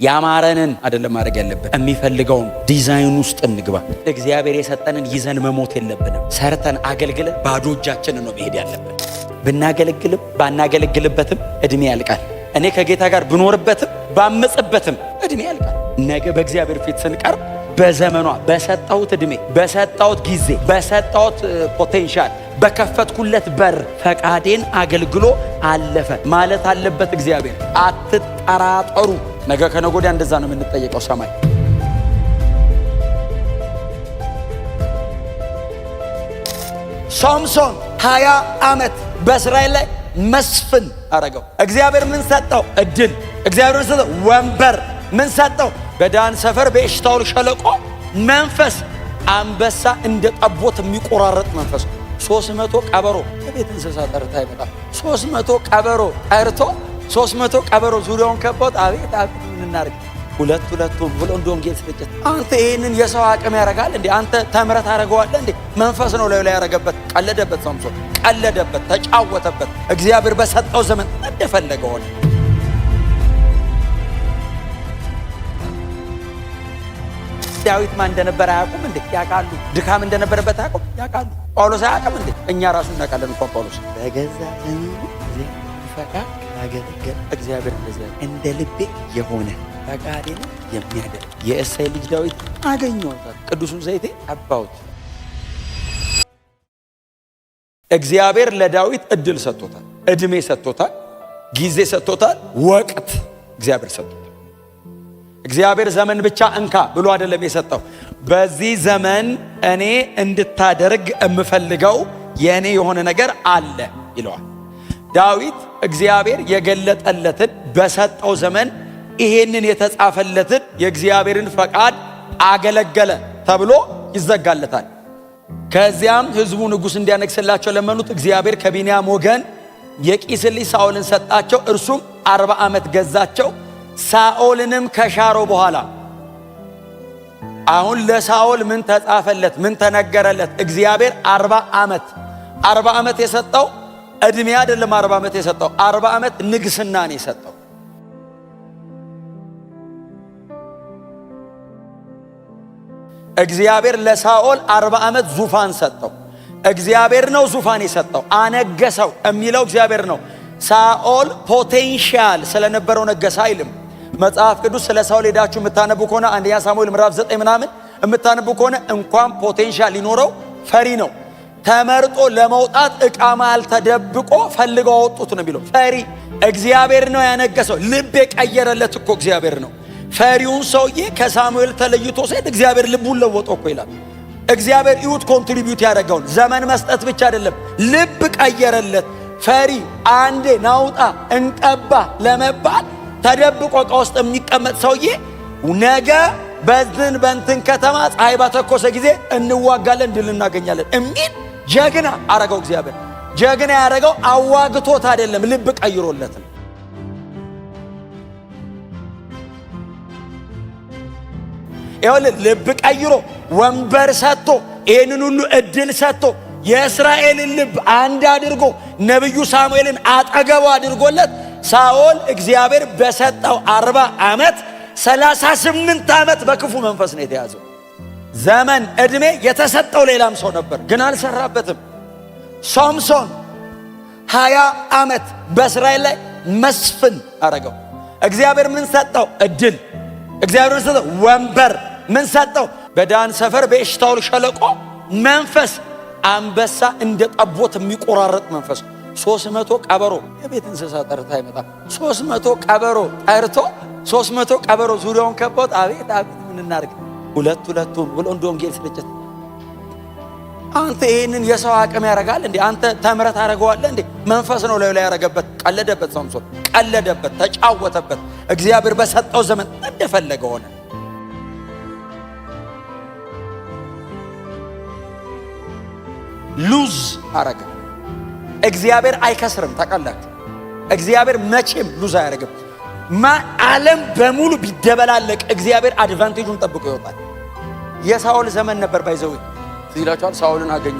ያማረንን አይደለም ማድረግ ያለብን የሚፈልገውን ዲዛይን ውስጥ እንግባ። እግዚአብሔር የሰጠንን ይዘን መሞት የለብንም። ሰርተን አገልግለን ባዶ እጃችንን ነው መሄድ ያለብን። ብናገለግልም ባናገለግልበትም እድሜ ያልቃል። እኔ ከጌታ ጋር ብኖርበትም ባመጽበትም እድሜ ያልቃል። ነገ በእግዚአብሔር ፊት ስንቀርብ በዘመኗ በሰጣሁት እድሜ በሰጣሁት ጊዜ በሰጣሁት ፖቴንሻል በከፈትኩለት በር ፈቃዴን አገልግሎ አለፈ ማለት አለበት እግዚአብሔር። አትጠራጠሩ። ነገ ከነገ ወዲያ እንደዛ ነው የምንጠየቀው ሰማይ። ሶምሶን 20 ዓመት በእስራኤል ላይ መስፍን አረገው። እግዚአብሔር ምን ሰጠው? እድል። እግዚአብሔር ምን ሰጠው? ወንበር። ምን ሰጠው? በዳን ሰፈር በኤሽታኦል ሸለቆ መንፈስ፣ አንበሳ እንደ ጠቦት የሚቆራረጥ መንፈስ። 300 ቀበሮ ከቤት እንስሳ ጠርታ ይመጣል። 300 ቀበሮ ጠርቶ 300 ቀበሮ ዙሪያውን ከቦት አቤት አቤት ምን እናርግ? ሁለት ብሎ እንደ ወንጌል ስርጭት። አንተ ይሄንን የሰው አቅም ያረጋል እንዴ? አንተ ተምረት አረጋዋለ እንዴ? መንፈስ ነው ላይ ያረጋበት። ቀለደበት፣ ሶምሶን ቀለደበት፣ ተጫወተበት። እግዚአብሔር በሰጠው ዘመን እንደፈለገው ሆነ። ዳዊት ማን እንደነበረ አያውቁም እንዴ? ያውቃሉ። ድካም እንደነበረበት አያውቁም? ያውቃሉ። ጳውሎስ አያውቅም እንዴ? እኛ ራሱ እናውቃለን። እንኳን ጳውሎስ በገዛ ፈቃድ ካገለገለ እግዚአብሔር እንደዚያ እንደ ልቤ የሆነ ፈቃዴን የሚያደርግ የእሴይ ልጅ ዳዊት አገኘሁት። ቅዱሱን ዘይቴ ቀባሁት። እግዚአብሔር ለዳዊት እድል ሰጥቶታል፣ እድሜ ሰጥቶታል፣ ጊዜ ሰጥቶታል፣ ወቅት እግዚአብሔር ሰጥቶታል። እግዚአብሔር ዘመን ብቻ እንካ ብሎ አይደለም የሰጠው። በዚህ ዘመን እኔ እንድታደርግ የምፈልገው የእኔ የሆነ ነገር አለ ይለዋል። ዳዊት እግዚአብሔር የገለጠለትን በሰጠው ዘመን ይሄንን የተጻፈለትን የእግዚአብሔርን ፈቃድ አገለገለ ተብሎ ይዘጋለታል። ከዚያም ሕዝቡ ንጉሥ እንዲያነግሥላቸው ለመኑት። እግዚአብሔር ከቢንያም ወገን የቂስን ልጅ ሳኦልን ሰጣቸው። እርሱም 40 ዓመት ገዛቸው። ሳኦልንም ከሻረው በኋላ አሁን ለሳኦል ምን ተጻፈለት? ምን ተነገረለት? እግዚአብሔር 40 ዓመት የሰጠው እድሜ አይደለም። 40 ዓመት የሰጠው 40 ዓመት ንግስና ነው የሰጠው። እግዚአብሔር ለሳኦል 40 ዓመት ዙፋን ሰጠው። እግዚአብሔር ነው ዙፋን የሰጠው። አነገሰው የሚለው እግዚአብሔር ነው። ሳኦል ፖቴንሻል ስለነበረው ነገሰ አይልም መጽሐፍ ቅዱስ። ስለ ሳኦል ሄዳችሁ የምታነቡ ከሆነ አንደኛ ሳሙኤል ምዕራፍ 9 ምናምን የምታነቡ ከሆነ እንኳን ፖቴንሻል ሊኖረው ፈሪ ነው። ተመርጦ ለመውጣት ዕቃ መሃል ተደብቆ ፈልገው አወጡት ነው የሚለው። ፈሪ እግዚአብሔር ነው ያነገሰው። ልብ የቀየረለት እኮ እግዚአብሔር ነው። ፈሪውን ሰውዬ ከሳሙኤል ተለይቶ ሲሄድ እግዚአብሔር ልቡን ለወጠው እኮ ይላል። እግዚአብሔር ይሁት ኮንትሪቢዩት ያደረገውን ዘመን መስጠት ብቻ አይደለም፣ ልብ ቀየረለት። ፈሪ አንዴ ናውጣ እንቀባ ለመባል ተደብቆ ዕቃ ውስጥ የሚቀመጥ ሰውዬ ነገ በእንትን ከተማ ፀሐይ ባተኮሰ ጊዜ እንዋጋለን፣ ድል እናገኛለን የሚል ጀግና አረገው እግዚአብሔር። ጀግና ያረገው አዋግቶት አይደለም፣ ልብ ቀይሮለት ነው። ይኸውልህ ልብ ቀይሮ ወንበር ሰጥቶ ይህንን ሁሉ እድል ሰጥቶ የእስራኤልን ልብ አንድ አድርጎ ነቢዩ ሳሙኤልን አጠገቡ አድርጎለት ሳኦል እግዚአብሔር በሰጠው 40 ዓመት 38 ዓመት በክፉ መንፈስ ነው የተያዘው። ዘመን ዕድሜ የተሰጠው ሌላም ሰው ነበር፣ ግን አልሰራበትም። ሶምሶን 20 ዓመት በእስራኤል ላይ መስፍን አረገው። እግዚአብሔር ምን ሰጠው? እድል። እግዚአብሔር ምን ሰጠው? ወንበር። ምን ሰጠው? በዳን ሰፈር በኤሽታኦል ሸለቆ መንፈስ፣ አንበሳ እንደ ጠቦት የሚቆራረጥ መንፈስ። 300 ቀበሮ የቤት እንስሳ ጠርታ ይመጣል። 300 ቀበሮ ጠርቶ 300 ቀበሮ ዙሪያውን ከቦት አቤት አቤት ምን እናርግ? ሁለት ብሎ እንደ ወንጌል ስርጭት። አንተ ይሄንን የሰው አቅም ያረጋል እንዴ? አንተ ተምረት አረጋዋለ እንዴ? መንፈስ ነው ላይ ያረጋበት። ቀለደበት፣ ሶምሶን ቀለደበት፣ ተጫወተበት። እግዚአብሔር በሰጠው ዘመን እንደፈለገ ሆነ። ሉዝ አረገ። እግዚአብሔር አይከስርም። ታውቃላችሁ፣ እግዚአብሔር መቼም ሉዝ አያረግም። ዓለም በሙሉ ቢደበላለቅ እግዚአብሔር አድቫንቴጁን ጠብቆ ይወጣል። የሳኦል ዘመን ነበር ባይዘው ሲላቸዋል። ሳኦልን አገኘ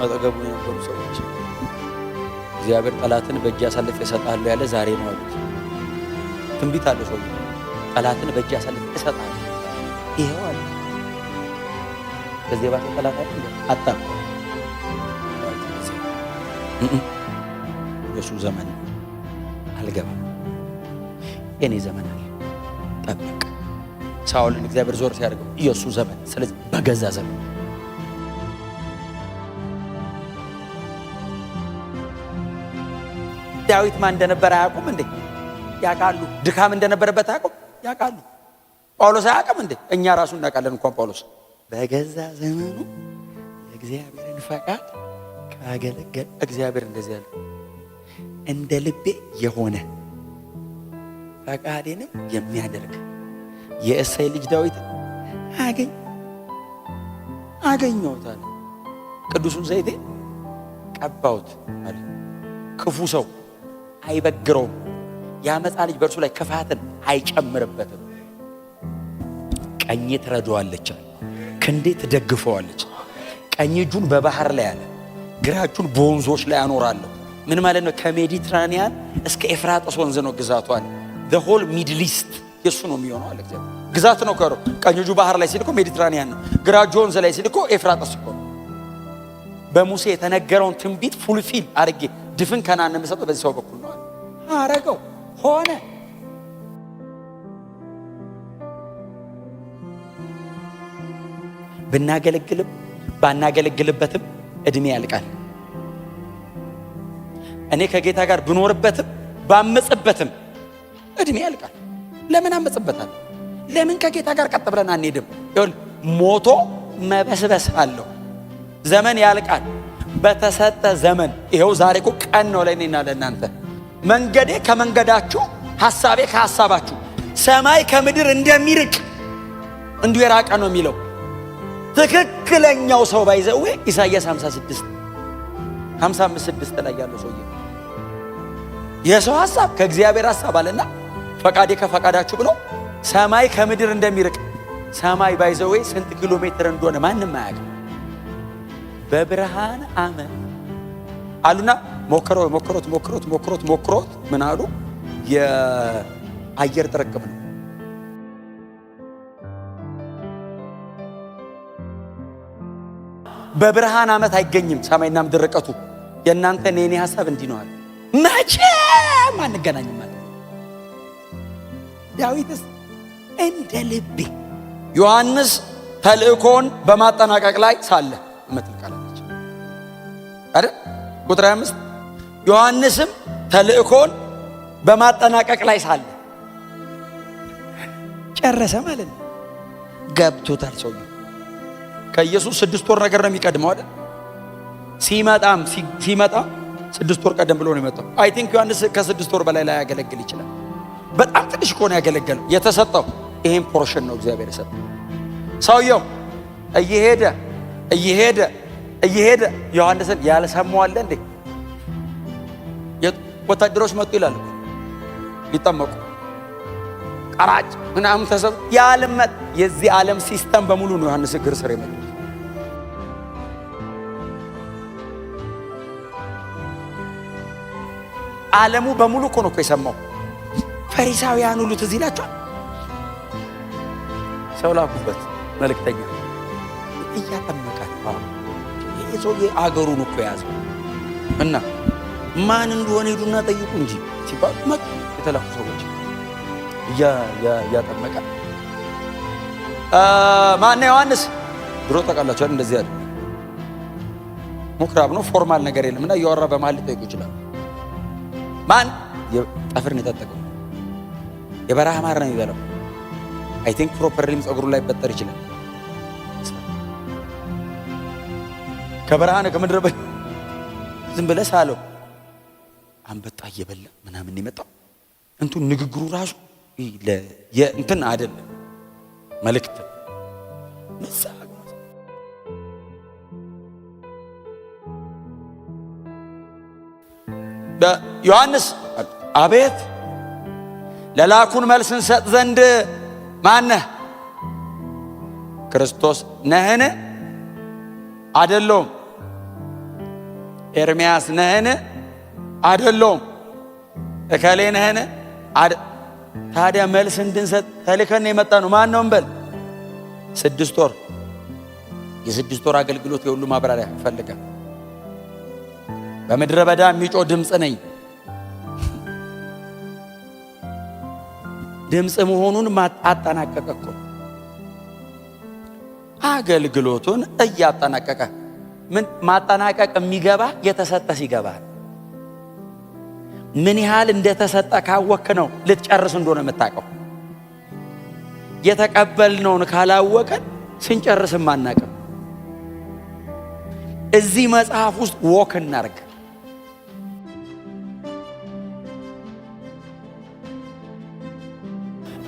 አጠገቡ የነበሩ ሰዎች እግዚአብሔር ጠላትን በእጅ አሳልፌ እሰጥሃለሁ ያለ ዛሬ ነው አሉት። ትንቢት አለ ሰው ጠላትን በእጅ አሳልፌ እሰጣለሁ። ይሄው አለ። ከዚህ ባሰ ጠላት አይደል አጣም የሱ ዘመን አልገባም። የኔ ዘመን አለ። ጠብቅ። ሳኦልን እግዚአብሔር ዞር ሲያደርገው የሱ ዘመን። ስለዚህ በገዛ ዘመን ዳዊት ማን እንደነበረ አያውቁም እንዴ? ያውቃሉ። ድካም እንደነበረበት አያውቁም? ያውቃሉ። ጳውሎስ አያውቅም እንዴ? እኛ ራሱ እናውቃለን። እንኳን ጳውሎስ በገዛ ዘመኑ የእግዚአብሔርን ፈቃድ ካገለገለ እግዚአብሔር እንደዚህ ያለ እንደ ልቤ የሆነ ፈቃዴንም የሚያደርግ የእሴይ ልጅ ዳዊት አገኘሁት አለ። ቅዱሱን ዘይቴ ቀባሁት አለ። ክፉ ሰው አይበግረውም። የአመፃ ልጅ በእርሱ ላይ ክፋትን አይጨምርበትም። ቀኜ ትረዳዋለች፣ ክንዴ ትደግፈዋለች። ቀኝ እጁን በባህር ላይ አለ፣ ግራ እጁን በወንዞች ላይ አኖራለሁ። ምን ማለት ነው? ከሜዲትራኒያን እስከ ኤፍራጥስ ወንዝ ነው ግዛቱ አለ። the whole middle east የሱ ነው የሚሆነው አለ። እግዚአብሔር ግዛት ነው ከሮ ቀኝ እጁ ባህር ላይ ሲል እኮ ሜዲትራኒያን ነው፣ ግራ እጁ ወንዝ ላይ ሲል እኮ ኤፍራጥስ እኮ። በሙሴ የተነገረውን ትንቢት ፉልፊል አድርጌ ድፍን ከናን የምሰጠው በዚህ ሰው በኩል ነው አረገው። ሆነ። ብናገለግልም ባናገለግልበትም እድሜ ያልቃል። እኔ ከጌታ ጋር ብኖርበትም ባመጽበትም እድሜ ያልቃል። ለምን አመጽበታለሁ? ለምን ከጌታ ጋር ቀጥ ብለን አንሄድም? ይሁን ሞቶ መበስበስ አለው። ዘመን ያልቃል። በተሰጠ ዘመን ይሄው ዛሬ እኮ ቀን ነው ለእኔና ለእናንተ። መንገዴ ከመንገዳችሁ ሐሳቤ ከሐሳባችሁ ሰማይ ከምድር እንደሚርቅ እንዲሁ የራቀ ነው የሚለው ትክክለኛው ሰው ባይዘው ኢሳይያስ 55:6 ላይ ያለው ሰውዬ የሰው ሐሳብ ከእግዚአብሔር ሐሳብ አለና ፈቃዴ ከፈቃዳችሁ ብሎ ሰማይ ከምድር እንደሚርቅ። ሰማይ ባይዘው ስንት ኪሎ ሜትር እንደሆነ ማንም አያውቅም። በብርሃን ዓመት አሉና ሞክሮት ምን አሉ? የአየር ጥርቅም ነው። በብርሃን ዓመት አይገኝም ሰማይና ምድር ርቀቱ። የእናንተ የኔ ሐሳብ እንዲህ ነው አለ። መቼም አንገናኝም ማለት ዳዊትስ እንደ ልቤ። ዮሐንስ ተልእኮን በማጠናቀቅ ላይ ሳለ እመትልቃለች አይደል? ቁጥር 5 ዮሐንስም ተልእኮን በማጠናቀቅ ላይ ሳለ ጨረሰ ማለት ነው። ገብቶታል ሰውዬው። ከኢየሱስ 6 ወር ነገር ነው የሚቀድመው አይደል? ሲመጣም 6 ወር ቀደም ብሎ ነው የመጣው። አይ ቲንክ ዮሐንስ ከ6 ወር በላይ ላይ ያገለግል ይችላል። በጣም ትንሽ እኮ ነው ያገለገለው። የተሰጠው ይሄን ፖርሽን ነው እግዚአብሔር የሰጠው። ሰውየው እየሄደ ዮሐንስን ያልሰማው አለ እንዴ? ወታደሮች መጡ ይላል ሊጠመቁ ቀራጭ ምናምን ተሰብ ያለመጥ የዚህ ዓለም ሲስተም በሙሉ ነው ዮሐንስ እግር ስር የመጡት። ዓለሙ በሙሉ እኮ ነው የሰማው። ፈሪሳውያን ሁሉ ትዝ ይላቸዋል። ሰው ላኩበት መልእክተኛ እያጠመቃል። ይሄ ሰውዬ አገሩን እኮ ያዘው እና ማን እንደሆነ ሄዱና ጠይቁ እንጂ ሲባል መጡ የተላኩ ሰዎች እያጠመቀ ማን ዮሐንስ ድሮ ተቃላቸዋል። እንደዚህ ያለ ሙክራብ ነው፣ ፎርማል ነገር የለም እና እያወራ በመሀል ሊጠይቁ ይችላል። ማን ጠፍርን የታጠቀው የበረሃ ማር ነው የሚበላው። አይ ቲንክ ፕሮፐርሊም ጸጉሩ ላይ በጠር ይችላል። ከበረሃ ነው ከምድረ በዳ ዝም ብለህ ሳለው አንበጣ እየበላ ምናምን የመጣው እንቱን ንግግሩ ራሱ እንትን አይደለም መልእክት ዮሐንስ አቤት ለላኩን መልስ እንሰጥ ዘንድ ማነህ? ክርስቶስ ነህን? አይደለሁም። ኤርምያስ ነህን? አይደለሁም። እከሌ ነህን? ታዲያ መልስ እንድንሰጥ ተልከን የመጣ ነው። ማን ነው እንበል? 6 ወር የ6 ወር አገልግሎት የሁሉ ማብራሪያ ይፈልጋል። በምድረ በዳ የሚጮህ ድምፅ ነኝ። ድምፅ መሆኑን አጠናቀቀ እኮ አገልግሎቱን እያጠናቀቀ። ምን ማጠናቀቅ የሚገባ የተሰጠ ሲገባ ምን ያህል እንደተሰጠ ካወክ ነው ልትጨርስ እንደሆነ የምታውቀው። የተቀበልነውን ካላወቀን ስንጨርስም አናውቅም። እዚህ መጽሐፍ ውስጥ ወክ እናርግ።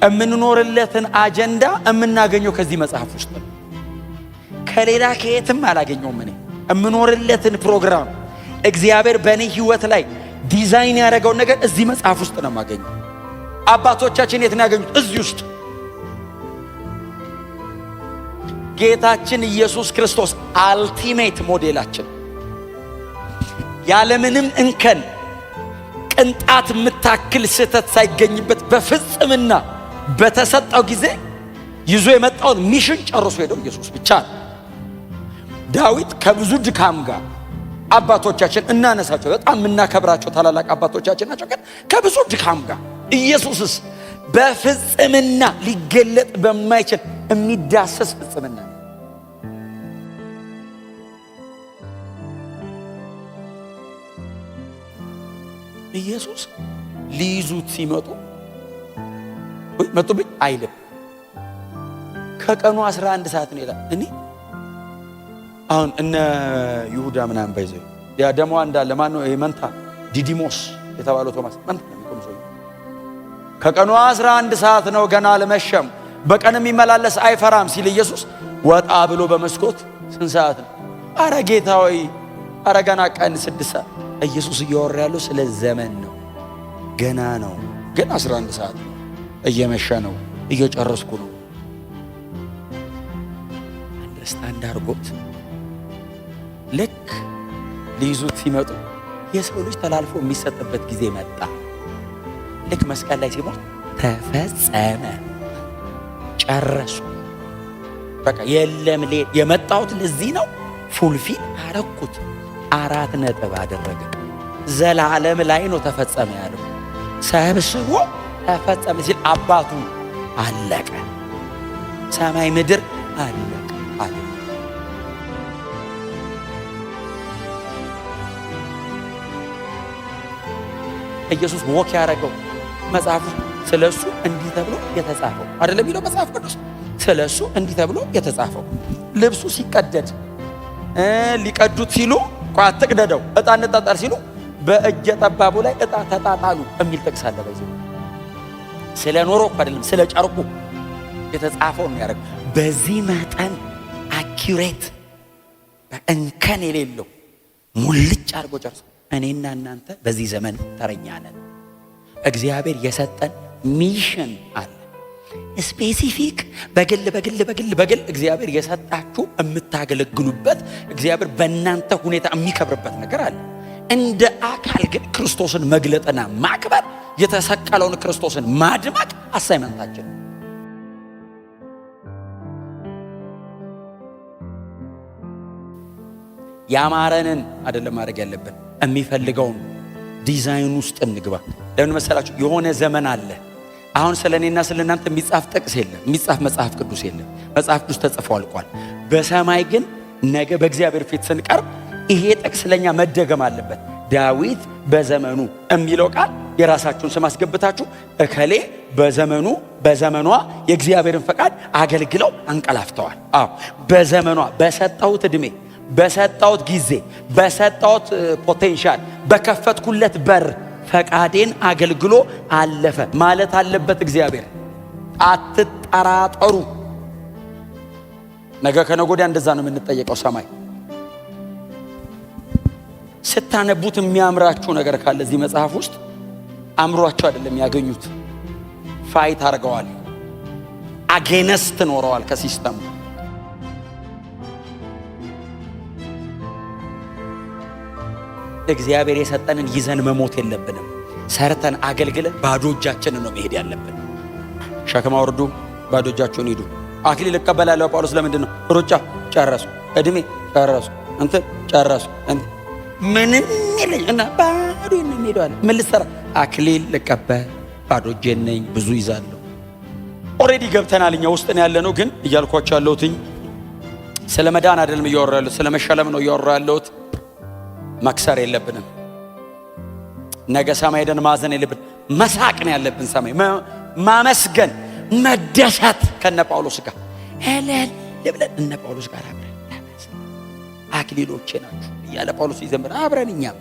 የምንኖርለትን አጀንዳ የምናገኘው ከዚህ መጽሐፍ ውስጥ ነው። ከሌላ ከየትም አላገኘውም። እኔ የምኖርለትን ፕሮግራም እግዚአብሔር በእኔ ህይወት ላይ ዲዛይን ያደረገውን ነገር እዚህ መጽሐፍ ውስጥ ነው የማገኘው። አባቶቻችን የት ነው ያገኙት? እዚህ ውስጥ። ጌታችን ኢየሱስ ክርስቶስ አልቲሜት ሞዴላችን ያለምንም እንከን ቅንጣት የምታክል ስህተት ሳይገኝበት በፍጽምና በተሰጠው ጊዜ ይዞ የመጣውን ሚሽን ጨርሶ ሄደው ኢየሱስ ብቻ ነው። ዳዊት ከብዙ ድካም ጋር አባቶቻችን እናነሳቸው፣ በጣም የምናከብራቸው ታላላቅ አባቶቻችን ናቸው። ግን ከብዙ ድካም ጋር ኢየሱስስ በፍጽምና ሊገለጥ በማይችል የሚዳሰስ ፍጽምና ነው። ኢየሱስ ሊይዙት ሲመጡ መጡብኝ አይልም። ከቀኑ 11 ሰዓት ነው ይላል። እኔ አሁን እነ ይሁዳ ምናምን ባይዘው ያ ደሞ እንዳለ ማን ነው መንታ ዲዲሞስ የተባለው ቶማስ መንታ ነው የሚቆምሰው። ከቀኑ 11 ሰዓት ነው ገና አልመሸም፣ በቀን የሚመላለስ አይፈራም ሲል ኢየሱስ ወጣ ብሎ በመስኮት ስንት ሰዓት ነው? አረ ጌታ ሆይ አረ ገና ቀን 6 ሰዓት። ኢየሱስ እያወራ ያለው ስለ ዘመን ነው። ገና ነው፣ ግን 11 ሰዓት ነው፣ እየመሸ ነው፣ እየጨረስኩ ነው። አንደርስታንድ አድርጎት ልክ ሊይዙት ሲመጡ የሰው ልጅ ተላልፎ የሚሰጥበት ጊዜ መጣ። ልክ መስቀል ላይ ሲሞት ተፈጸመ፣ ጨረሱ፣ በቃ የለም የመጣሁት ለዚህ ነው፣ ፉልፊል አረኩት፣ 4 ነጥብ አደረገ። ዘላለም ላይ ነው ተፈጸመ ያለው። ሰብስቦ ተፈጸመ ሲል አባቱ አለቀ፣ ሰማይ ምድር አለቀ አለ። ኢየሱስ ወክ ያደረገው መጽሐፉ ስለሱ እንዲህ ተብሎ የተጻፈው አይደለም የሚለው መጽሐፍ ቅዱስ። ስለሱ እንዲህ ተብሎ የተጻፈው ልብሱ ሲቀደድ ሊቀዱት ሲሉ አትቅደደው ዕጣ እንጣጣል ሲሉ በእጀ ጠባቡ ላይ ዕጣ ተጣጣሉ የሚል ጥቅስ አለ። በዚህ ስለ ኖሮ አይደለም ስለ ጨርቁ የተጻፈው ነው ያደረገው። በዚህ መጠን አኪዩሬት በእንከን የሌለው ሙልጭ አድርጎ ጨርሶ እኔና እናንተ በዚህ ዘመን ተረኛ ነን። እግዚአብሔር የሰጠን ሚሽን አለ ስፔሲፊክ በግል በግል በግል በግል እግዚአብሔር የሰጣችሁ የምታገለግሉበት እግዚአብሔር በእናንተ ሁኔታ የሚከብርበት ነገር አለ። እንደ አካል ግን ክርስቶስን መግለጥና ማክበር የተሰቀለውን ክርስቶስን ማድመቅ አሳይመንታችን። ያማረንን አይደለም ማድረግ ያለብን፣ የሚፈልገውን ዲዛይን ውስጥ እንግባ። ለምን መሰላችሁ? የሆነ ዘመን አለ። አሁን ስለኔና ስለናንተ የሚጻፍ ጥቅስ የለም፣ የሚጻፍ መጽሐፍ ቅዱስ የለም። መጽሐፍ ቅዱስ ተጽፎ አልቋል። በሰማይ ግን ነገ በእግዚአብሔር ፊት ስንቀርብ ይሄ ጥቅስ ለኛ መደገም አለበት። ዳዊት በዘመኑ የሚለው ቃል የራሳችሁን ስም አስገብታችሁ እከሌ በዘመኑ በዘመኗ የእግዚአብሔርን ፈቃድ አገልግለው አንቀላፍተዋል። አዎ በዘመኗ በሰጣሁት ዕድሜ በሰጣሁት ጊዜ በሰጣሁት ፖቴንሻል በከፈትኩለት በር ፈቃዴን አገልግሎ አለፈ ማለት አለበት እግዚአብሔር። አትጠራጠሩ። ነገ ከነገ ወዲያ እንደዛ ነው የምንጠየቀው ሰማይ። ስታነቡት የሚያምራችሁ ነገር ካለ እዚህ መጽሐፍ ውስጥ አምሯቸው አይደለም ያገኙት፣ ፋይት አድርገዋል፣ አጌነስት ኖረዋል ከሲስተሙ። እግዚአብሔር የሰጠንን ይዘን መሞት የለብንም። ሰርተን አገልግለን ባዶ እጃችንን ነው መሄድ ያለብን። ሸክም አውርዱ፣ ባዶ እጃችሁን ሂዱ። አክሊል እቀበላለሁ ጳውሎስ ለምንድን ነው? ሩጫ ጨረሱ፣ እድሜ ጨረሱ፣ እንትን ጨረሱ፣ ምንም የለኝ እና ባዶ ነው የሚሄደው። ምን ልሰራ? አክሊል ልቀበል ባዶ እጄን ነኝ፣ ብዙ ይዛለሁ። ኦሬዲ ገብተናል፣ እኛ ውስጥ ነው ያለነው። ግን እያልኳቸው ያለሁትኝ ስለ መዳን አይደለም እያወራሁ ያለሁት፣ ስለ መሸለም ነው እያወራሁ ያለሁት። መክሰር የለብንም። ነገ ሰማይ ሄደን ማዘን የለብን፣ መሳቅ ነው ያለብን። ሰማይ ማመስገን፣ መደሰት ከነ ጳውሎስ ጋር እልል ብለን እነ ጳውሎስ ጋር አብረን አክሊሎቼ ናችሁ እያለ ጳውሎስ ይዘምር አብረን እኛም